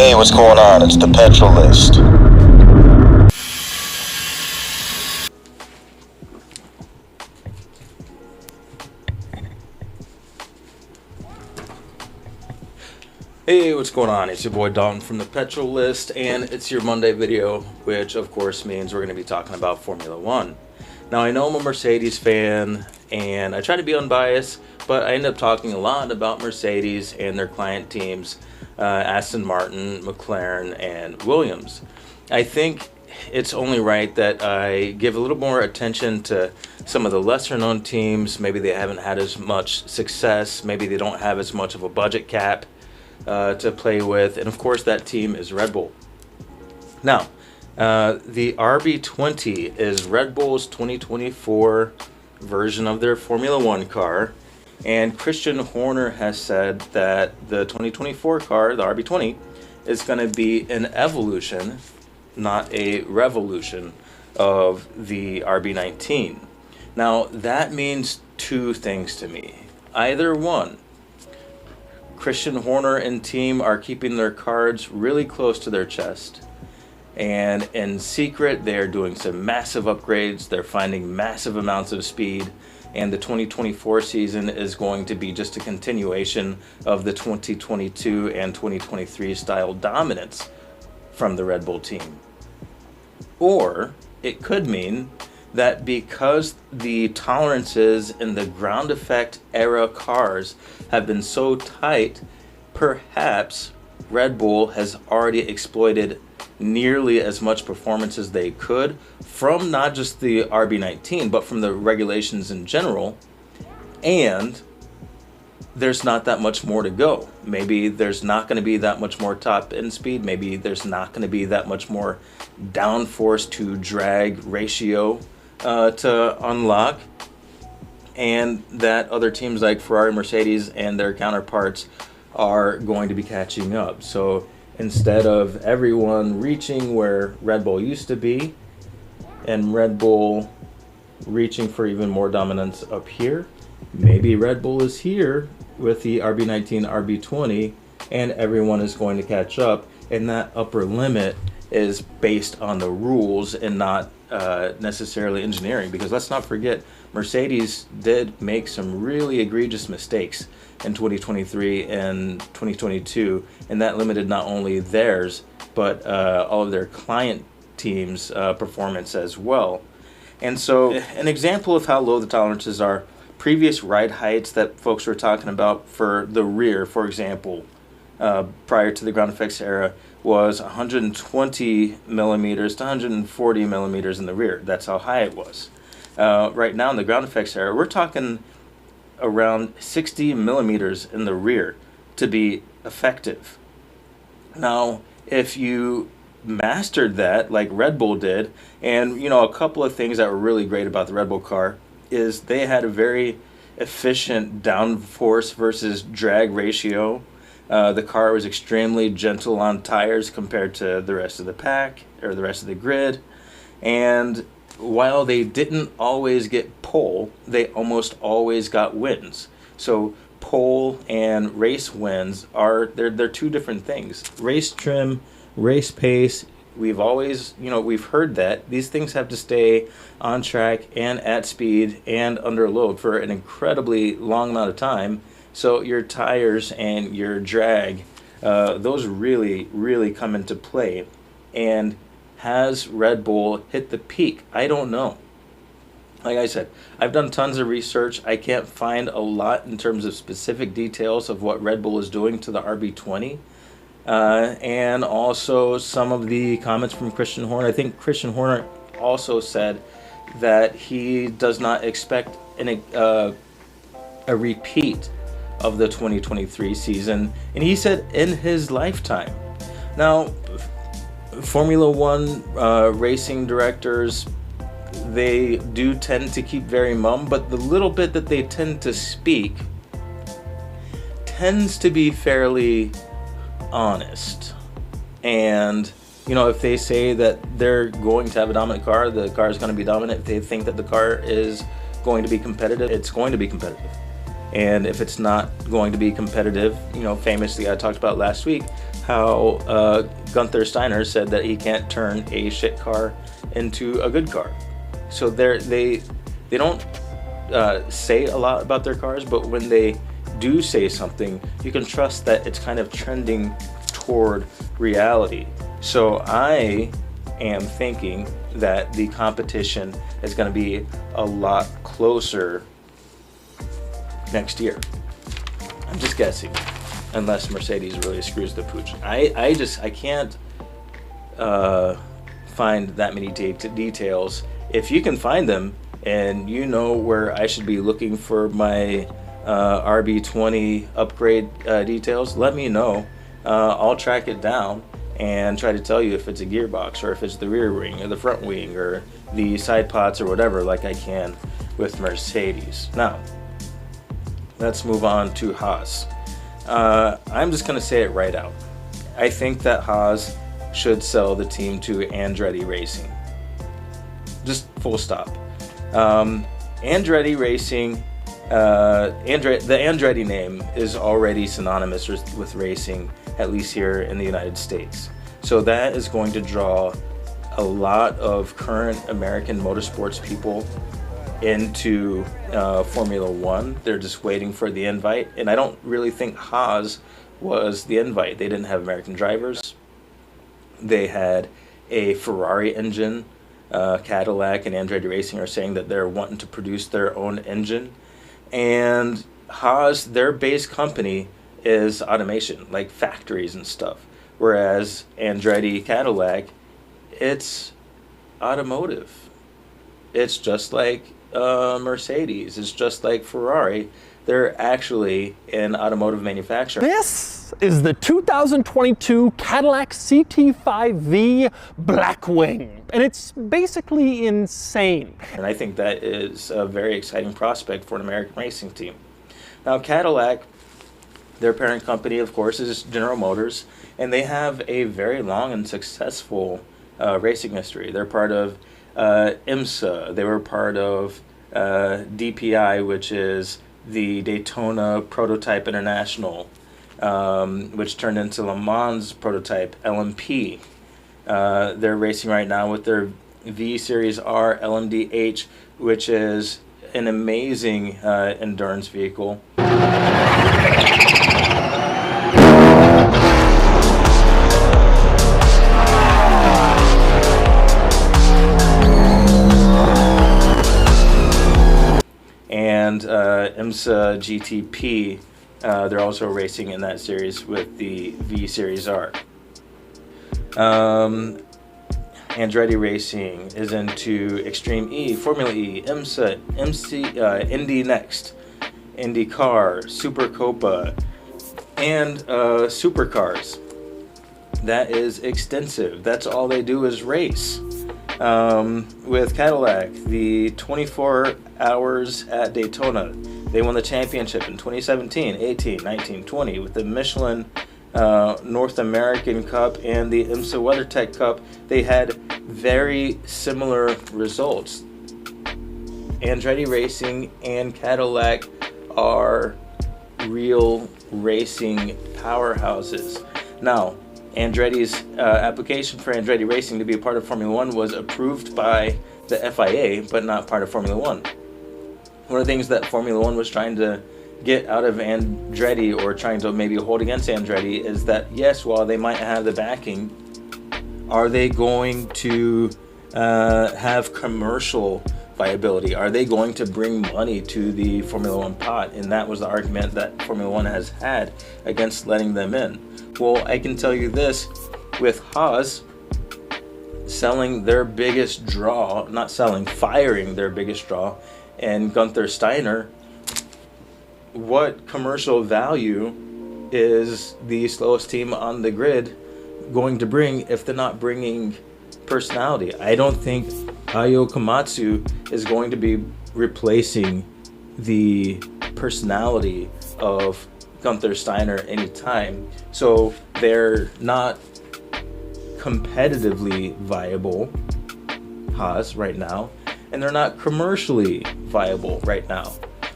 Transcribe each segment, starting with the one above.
Hey, what's going on? It's the Petrol List. Hey, what's going on? It's your boy Dalton from the Petrol List, and it's your Monday video, which of course means we're going to be talking about Formula One. Now, I know I'm a Mercedes fan, and I try to be unbiased, but I end up talking a lot about Mercedes and their client teams, Aston Martin, McLaren, and Williams. I think it's only right that I give a little more attention to some of the lesser known teams. Maybe they haven't had as much success, maybe they don't have as much of a budget cap to play with, and of course that team is Red Bull. Now, the RB20 is Red Bull's 2024 version of their Formula One car, and Christian Horner has said that the 2024 car, the RB20, is going to be an evolution, not a revolution, of the RB19. Now, that means two things to me. Either one, Christian Horner and team are keeping their cards really close to their chest, and in secret they are doing some massive upgrades. They're finding massive amounts of speed, and the 2024 season is going to be just a continuation of the 2022 and 2023 style dominance from the Red Bull team. Or it could mean that because the tolerances in the ground effect era cars have been so tight, perhaps Red Bull has already exploited nearly as much performance as they could from not just the RB19, but from the regulations in general, and there's not that much more to go. Maybe there's not going to be that much more top end speed. Maybe there's not going to be that much more downforce to drag ratio to unlock, and that other teams like Ferrari, Mercedes, and their counterparts are going to be catching up. So instead of everyone reaching where Red Bull used to be, and Red Bull reaching for even more dominance up here, maybe Red Bull is here with the RB19, RB20, and everyone is going to catch up, and that upper limit is based on the rules and not necessarily engineering. Because let's not forget, Mercedes did make some really egregious mistakes in 2023 and 2022, and that limited not only theirs but all of their client teams' performance as well. And so an example of how low the tolerances are, previous ride heights that folks were talking about for the rear, for example, prior to the ground effects era, was 120 millimeters to 140 millimeters in the rear. That's how high it was. Right now in the ground effects era, we're talking around 60 millimeters in the rear to be effective. Now, if you mastered that like Red Bull did, and a couple of things that were really great about the Red Bull car is they had a very efficient downforce versus drag ratio. The car was extremely gentle on tires compared to the rest of the pack or the rest of the grid. And while they didn't always get pole, they almost always got wins. So pole and race wins they're two different things. Race trim, race pace, we've always, we've heard that these things have to stay on track and at speed and under load for an incredibly long amount of time. So your tires and your drag, those really, really come into play. And has Red Bull hit the peak? I don't know. Like I said, I've done tons of research. I can't find a lot in terms of specific details of what Red Bull is doing to the RB20. And also some of the comments from Christian Horner. I think Christian Horner also said that he does not expect a repeat of the 2023 season, and he said in his lifetime. Now, Formula One racing directors, they do tend to keep very mum, but the little bit that they tend to speak tends to be fairly honest. And if they say that they're going to have a dominant car, the car is going to be dominant. If they think that the car is going to be competitive, it's going to be competitive. And if it's not going to be competitive, famously I talked about last week how Gunther Steiner said that he can't turn a shit car into a good car. So they don't say a lot about their cars, but when they do say something, you can trust that it's kind of trending toward reality. So I am thinking that the competition is going to be a lot closer next year. I'm just guessing, unless Mercedes really screws the pooch. I can't find that many details. If you can find them and you know where I should be looking for my RB20 upgrade details, let me know. I'll track it down and try to tell you if it's a gearbox or if it's the rear wing or the front wing or the side pods or whatever, like I can with Mercedes. Now, let's move on to Haas. I'm just going to say it right out. I think that Haas should sell the team to Andretti Racing. Just full stop. Andretti Racing, the Andretti name is already synonymous with racing, at least here in the United States. So that is going to draw a lot of current American motorsports people into Formula One. They're just waiting for the invite, and I don't really think Haas was the invite. They didn't have American drivers. They had a Ferrari engine. Cadillac and Andretti Racing are saying that they're wanting to produce their own engine. And Haas, their base company is automation, like factories and stuff. Whereas Andretti Cadillac, it's automotive. It's just like Mercedes. It's just like Ferrari. They're actually an automotive manufacturer. This is the 2022 Cadillac CT5V Blackwing, and it's basically insane. And I think that is a very exciting prospect for an American racing team. Now, Cadillac, their parent company, of course, is General Motors, and they have a very long and successful racing history. They're part of IMSA. They were part of DPI, which is the Daytona Prototype International, which turned into Le Mans Prototype LMP. They're racing right now with their V Series R LMDH, which is an amazing endurance vehicle. And IMSA GTP, they're also racing in that series with the V Series R. Andretti Racing is into Extreme E, Formula E, IMSA, Indy Next, IndyCar, Super Copa, and supercars. That is extensive. That's all they do is race. With Cadillac, the 24 hours at Daytona, they won the championship in 2017, 18, 19, 20 with the Michelin North American Cup and the IMSA WeatherTech Cup. They had very similar results. Andretti Racing and Cadillac are real racing powerhouses. Now, Andretti's application for Andretti Racing to be a part of Formula One was approved by the FIA, but not part of Formula One. One of the things that Formula One was trying to get out of Andretti, or trying to maybe hold against Andretti, is that yes, while they might have the backing, are they going to have commercial viability? Are they going to bring money to the Formula One pot? And that was the argument that Formula One has had against letting them in. Well, I can tell you this, with Haas selling their biggest draw, firing their biggest draw, and Gunther Steiner, what commercial value is the slowest team on the grid going to bring if they're not bringing personality? I don't think Ayo Komatsu is going to be replacing the personality of Gunther Steiner anytime. So they're not competitively viable, Haas, right now, and they're not commercially viable right now.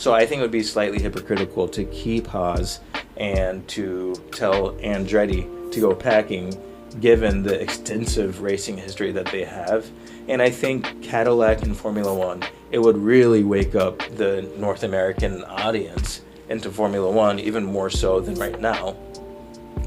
So I think it would be slightly hypocritical to keep Haas and to tell Andretti to go packing, given the extensive racing history that they have. And I think Cadillac in Formula One, it would really wake up the North American audience into Formula One, even more so than right now.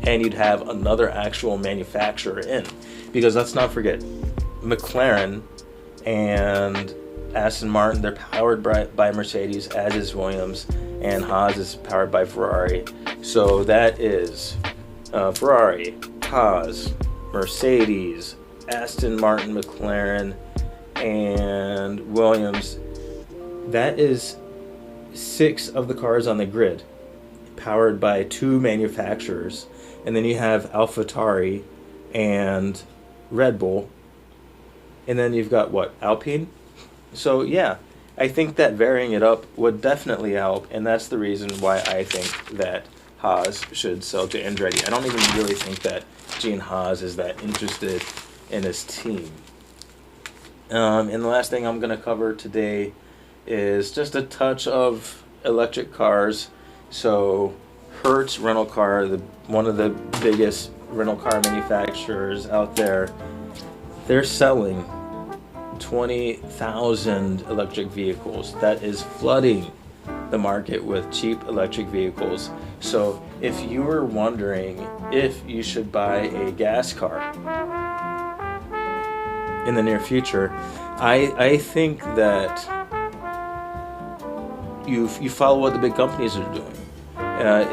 And you'd have another actual manufacturer in. Because let's not forget, McLaren and Aston Martin, they're powered by Mercedes, as is Williams, and Haas is powered by Ferrari. So that is Ferrari, Haas, Mercedes, Aston Martin, McLaren, and Williams. That is 6 of the cars on the grid, powered by 2 manufacturers. And then you have AlphaTauri and Red Bull. And then you've got what, Alpine? So yeah, I think that varying it up would definitely help, and that's the reason why I think that Haas should sell to Andretti. I don't even really think that Gene Haas is that interested in his team. And the last thing I'm going to cover today is just a touch of electric cars. So Hertz rental car, one of the biggest rental car manufacturers out there, they're selling 20,000 electric vehicles. That is flooding the market with cheap electric vehicles. So if you were wondering if you should buy a gas car in the near future, I think that you follow what the big companies are doing.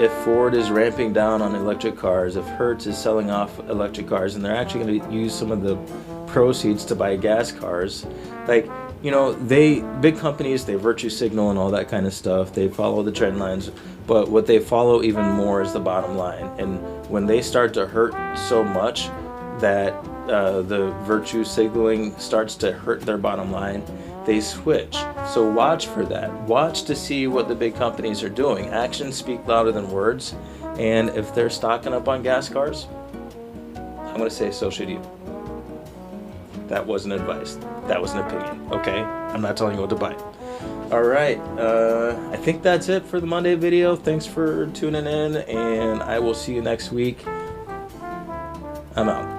If Ford is ramping down on electric cars, if Hertz is selling off electric cars, and they're actually going to use some of the proceeds to buy gas cars, like, you know, big companies, they virtue signal and all that kind of stuff. They follow the trend lines, but what they follow even more is the bottom line. And when they start to hurt so much that the virtue signaling starts to hurt their bottom line, they switch. So watch for that. Watch to see what the big companies are doing. Actions speak louder than words. And if they're stocking up on gas cars, I'm going to say so should you. That wasn't advice. That was an opinion, okay? I'm not telling you what to buy. All right. I think that's it for the Monday video. Thanks for tuning in, and I will see you next week. I'm out.